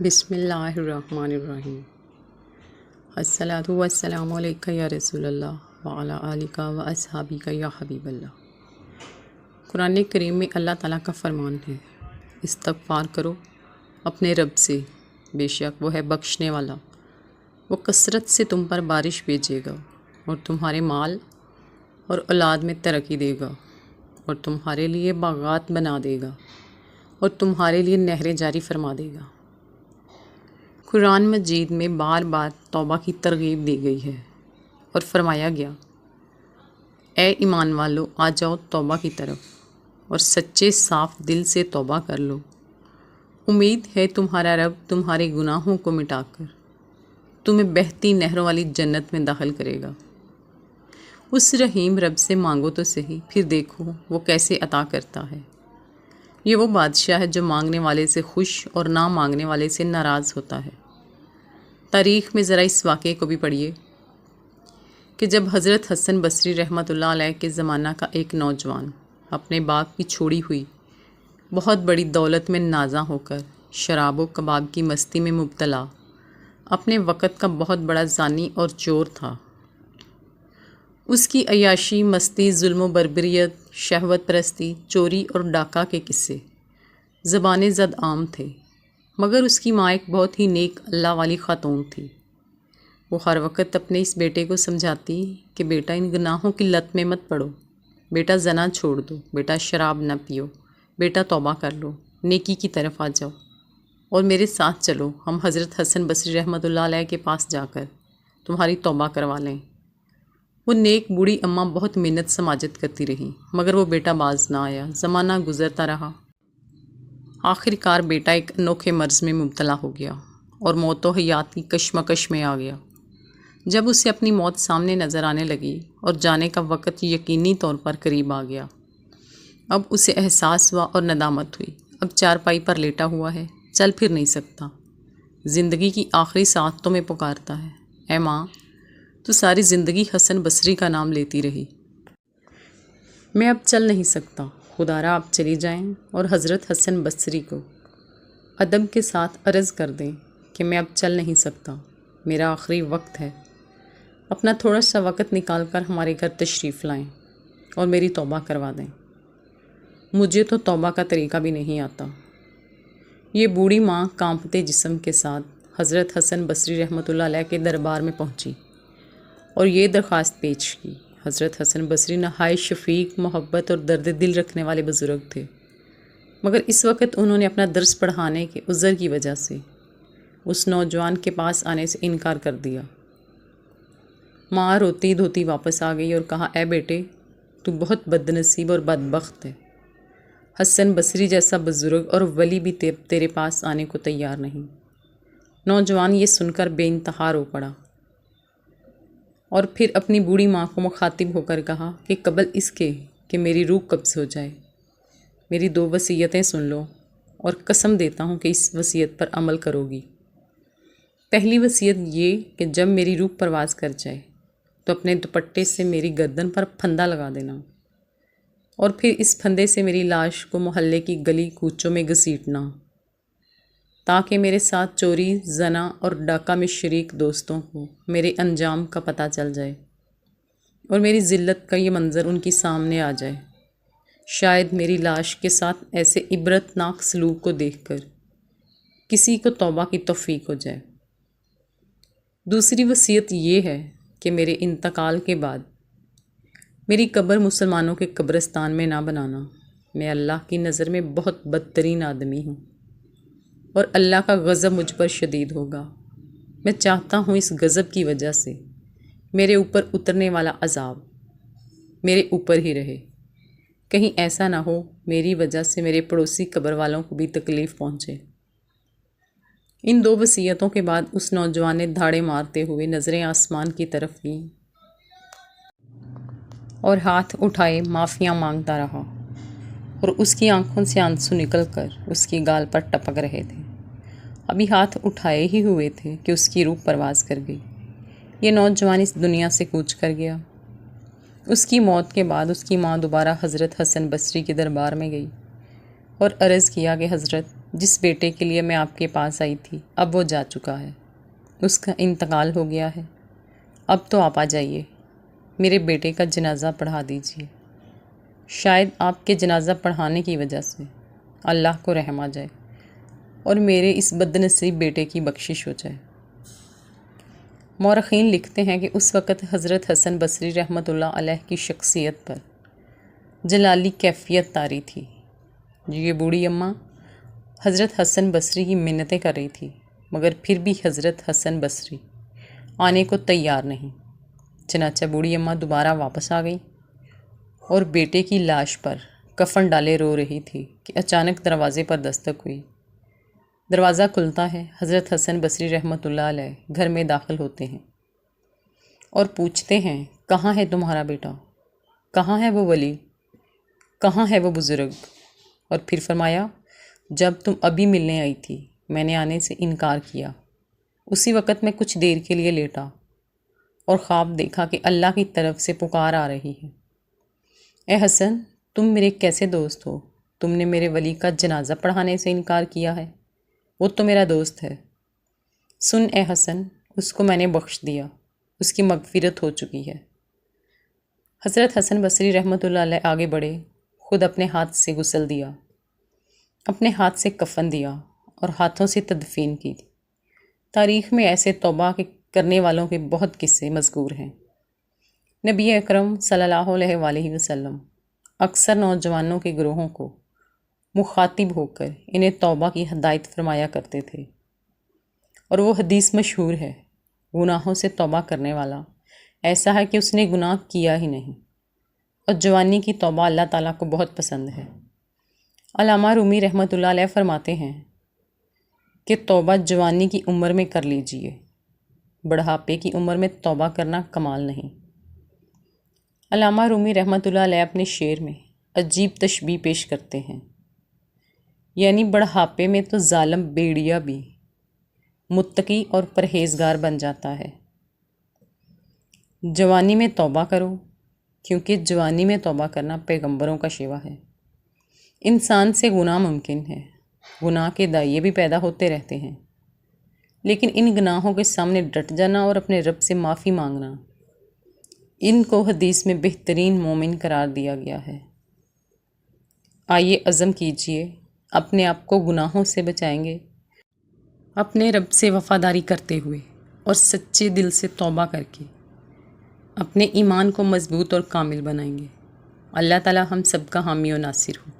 بسم اللہ الرحمن الرحیم۔ الصلاۃ والسلام علیکہ یا رسول اللہ وعلی آلک و اصحابک یا حبیب اللہ۔ قرآن کریم میں اللہ تعالیٰ کا فرمان ہے، استغفار کرو اپنے رب سے، بے شک وہ ہے بخشنے والا، وہ کثرت سے تم پر بارش بھیجے گا اور تمہارے مال اور اولاد میں ترقی دے گا، اور تمہارے لیے باغات بنا دے گا اور تمہارے لیے نہریں جاری فرما دے گا۔ قرآن مجید میں بار بار توبہ کی ترغیب دی گئی ہے اور فرمایا گیا، اے ایمان والو آ جاؤ توبہ کی طرف اور سچے صاف دل سے توبہ کر لو۔ امید ہے تمہارا رب تمہارے گناہوں کو مٹا کر تمہیں بہتی نہروں والی جنت میں داخل کرے گا۔ اس رحیم رب سے مانگو تو صحیح، پھر دیکھو وہ کیسے عطا کرتا ہے۔ یہ وہ بادشاہ ہے جو مانگنے والے سے خوش اور نہ مانگنے والے سے ناراض ہوتا ہے۔ تاریخ میں ذرا اس واقعے کو بھی پڑھیے کہ جب حضرت حسن بصری رحمۃ اللہ علیہ کے زمانہ کا ایک نوجوان اپنے باپ کی چھوڑی ہوئی بہت بڑی دولت میں نازاں ہو کر شراب و کباب کی مستی میں مبتلا اپنے وقت کا بہت بڑا زانی اور چور تھا۔ اس کی عیاشی، مستی، ظلم و بربریت، شہوت پرستی، چوری اور ڈاکہ کے قصے زبان زد عام تھے، مگر اس کی ماں ایک بہت ہی نیک اللہ والی خاتون تھی۔ وہ ہر وقت اپنے اس بیٹے کو سمجھاتی کہ بیٹا ان گناہوں کی لت میں مت پڑو، بیٹا زنا چھوڑ دو، بیٹا شراب نہ پیو، بیٹا توبہ کر لو، نیکی کی طرف آ جاؤ اور میرے ساتھ چلو، ہم حضرت حسن بصری رحمۃ اللہ علیہ کے پاس جا کر تمہاری توبہ کروا لیں۔ وہ نیک بوڑھی اماں بہت محنت سماجت کرتی رہی، مگر وہ بیٹا باز نہ آیا۔ زمانہ گزرتا رہا، آخر کار بیٹا ایک انوکھے مرض میں مبتلا ہو گیا اور موت و حیات کی کشمکش میں آ گیا۔ جب اسے اپنی موت سامنے نظر آنے لگی اور جانے کا وقت یقینی طور پر قریب آ گیا، اب اسے احساس ہوا اور ندامت ہوئی۔ اب چارپائی پر لیٹا ہوا ہے، چل پھر نہیں سکتا، زندگی کی آخری سانس میں پکارتا ہے، اے ماں تو ساری زندگی حسن بصری کا نام لیتی رہی، میں اب چل نہیں سکتا، خدا را آپ چلی جائیں اور حضرت حسن بصری کو ادب کے ساتھ عرض کر دیں کہ میں اب چل نہیں سکتا، میرا آخری وقت ہے، اپنا تھوڑا سا وقت نکال کر ہمارے گھر تشریف لائیں اور میری توبہ کروا دیں، مجھے تو توبہ کا طریقہ بھی نہیں آتا۔ یہ بوڑھی ماں کانپتے جسم کے ساتھ حضرت حسن بصری رحمۃ اللہ علیہ کے دربار میں پہنچی اور یہ درخواست پیش کی۔ حضرت حسن بصری نہایت شفیق، محبت اور درد دل رکھنے والے بزرگ تھے، مگر اس وقت انہوں نے اپنا درس پڑھانے کے عذر کی وجہ سے اس نوجوان کے پاس آنے سے انکار کر دیا۔ ماں روتی دھوتی واپس آ گئی اور کہا، اے بیٹے تو بہت بد نصیب اور بدبخت ہے، حسن بصری جیسا بزرگ اور ولی بھی تیرے پاس آنے کو تیار نہیں۔ نوجوان یہ سن کر بے انتہا رو پڑا اور پھر اپنی بوڑھی ماں کو مخاطب ہو کر کہا کہ قبل اس کے کہ میری روح قبض ہو جائے، میری 2 وصیتیں سن لو اور قسم دیتا ہوں کہ اس وصیت پر عمل کرو گی۔ پہلی وصیت یہ کہ جب میری روح پرواز کر جائے تو اپنے دوپٹے سے میری گردن پر پھندا لگا دینا اور پھر اس پھندے سے میری لاش کو محلے کی گلی کوچوں میں گھسیٹنا، تاکہ میرے ساتھ چوری، زنا اور ڈاکہ میں شریک دوستوں کو میرے انجام کا پتہ چل جائے اور میری ذلت کا یہ منظر ان کی سامنے آ جائے، شاید میری لاش کے ساتھ ایسے عبرت ناک سلوک کو دیکھ کر کسی کو توبہ کی توفیق ہو جائے۔ دوسری وصیت یہ ہے کہ میرے انتقال کے بعد میری قبر مسلمانوں کے قبرستان میں نہ بنانا، میں اللہ کی نظر میں بہت بدترین آدمی ہوں اور اللہ کا غضب مجھ پر شدید ہوگا، میں چاہتا ہوں اس غضب کی وجہ سے میرے اوپر اترنے والا عذاب میرے اوپر ہی رہے، کہیں ایسا نہ ہو میری وجہ سے میرے پڑوسی قبر والوں کو بھی تکلیف پہنچے۔ ان 2 وصیتوں کے بعد اس نوجوان نے دھاڑے مارتے ہوئے نظریں آسمان کی طرف کیں اور ہاتھ اٹھائے معافیاں مانگتا رہا، اور اس کی آنکھوں سے آنسو نکل کر اس کی گال پر ٹپک رہے تھے۔ ابھی ہاتھ اٹھائے ہی ہوئے تھے کہ اس کی روح پرواز کر گئی۔ یہ نوجوان اس دنیا سے کوچ کر گیا۔ اس کی موت کے بعد اس کی ماں دوبارہ حضرت حسن بصری کے دربار میں گئی اور عرض کیا کہ حضرت جس بیٹے کے لیے میں آپ کے پاس آئی تھی اب وہ جا چکا ہے، اس کا انتقال ہو گیا ہے۔ اب تو آپ آ جائیے، میرے بیٹے کا جنازہ پڑھا دیجیے، شاید آپ کے جنازہ پڑھانے کی وجہ سے اللہ کو رحم آ جائے اور میرے اس بد نصیب بیٹے کی بخشش ہو جائے۔ مورخین لکھتے ہیں کہ اس وقت حضرت حسن بصری رحمۃ اللہ علیہ کی شخصیت پر جلالی کیفیت طاری تھی۔ یہ بوڑھی اماں حضرت حسن بصری کی منتیں کر رہی تھی، مگر پھر بھی حضرت حسن بصری آنے کو تیار نہیں۔ چنانچہ بوڑھی اماں دوبارہ واپس آ گئی اور بیٹے کی لاش پر کفن ڈالے رو رہی تھی کہ اچانک دروازے پر دستک ہوئی۔ دروازہ کھلتا ہے، حضرت حسن بصری رحمۃ اللہ علیہ گھر میں داخل ہوتے ہیں اور پوچھتے ہیں، کہاں ہے تمہارا بیٹا؟ کہاں ہے وہ ولی؟ کہاں ہے وہ بزرگ؟ اور پھر فرمایا، جب تم ابھی ملنے آئی تھی میں نے آنے سے انکار کیا، اسی وقت میں کچھ دیر کے لیے لیٹا اور خواب دیکھا کہ اللہ کی طرف سے پکار آ رہی ہے، اے حسن تم میرے کیسے دوست ہو؟ تم نے میرے ولی کا جنازہ پڑھانے سے انکار کیا ہے، وہ تو میرا دوست ہے۔ سن اے حسن، اس کو میں نے بخش دیا، اس کی مغفرت ہو چکی ہے۔ حضرت حسن بصری رحمۃ اللہ علیہ آگے بڑھے، خود اپنے ہاتھ سے غسل دیا، اپنے ہاتھ سے کفن دیا اور ہاتھوں سے تدفین کی۔ تاریخ میں ایسے توبہ کرنے والوں کے بہت قصے مذکور ہیں۔ نبی اکرم صلی اللہ علیہ وآلہ وسلم اکثر نوجوانوں کے گروہوں کو مخاطب ہو کر انہیں توبہ کی ہدایت فرمایا کرتے تھے، اور وہ حدیث مشہور ہے، گناہوں سے توبہ کرنے والا ایسا ہے کہ اس نے گناہ کیا ہی نہیں، اور جوانی کی توبہ اللہ تعالیٰ کو بہت پسند ہے۔ علامہ رومی رحمۃ اللہ علیہ فرماتے ہیں کہ توبہ جوانی کی عمر میں کر لیجئے، بڑھاپے کی عمر میں توبہ کرنا کمال نہیں۔ علامہ رومی رحمۃ اللہ علیہ اپنے شعر میں عجیب تشبیہ پیش کرتے ہیں، یعنی بڑھاپے میں تو ظالم بیڑیا بھی متقی اور پرہیزگار بن جاتا ہے۔ جوانی میں توبہ کرو، کیونکہ جوانی میں توبہ کرنا پیغمبروں کا شیوہ ہے۔ انسان سے گناہ ممکن ہے، گناہ کے دائیں بھی پیدا ہوتے رہتے ہیں، لیکن ان گناہوں کے سامنے ڈٹ جانا اور اپنے رب سے معافی مانگنا، ان کو حدیث میں بہترین مومن قرار دیا گیا ہے۔ آئیے عزم کیجئے، اپنے آپ کو گناہوں سے بچائیں گے، اپنے رب سے وفاداری کرتے ہوئے اور سچے دل سے توبہ کر کے اپنے ایمان کو مضبوط اور کامل بنائیں گے۔ اللہ تعالی ہم سب کا حامی و ناصر ہو۔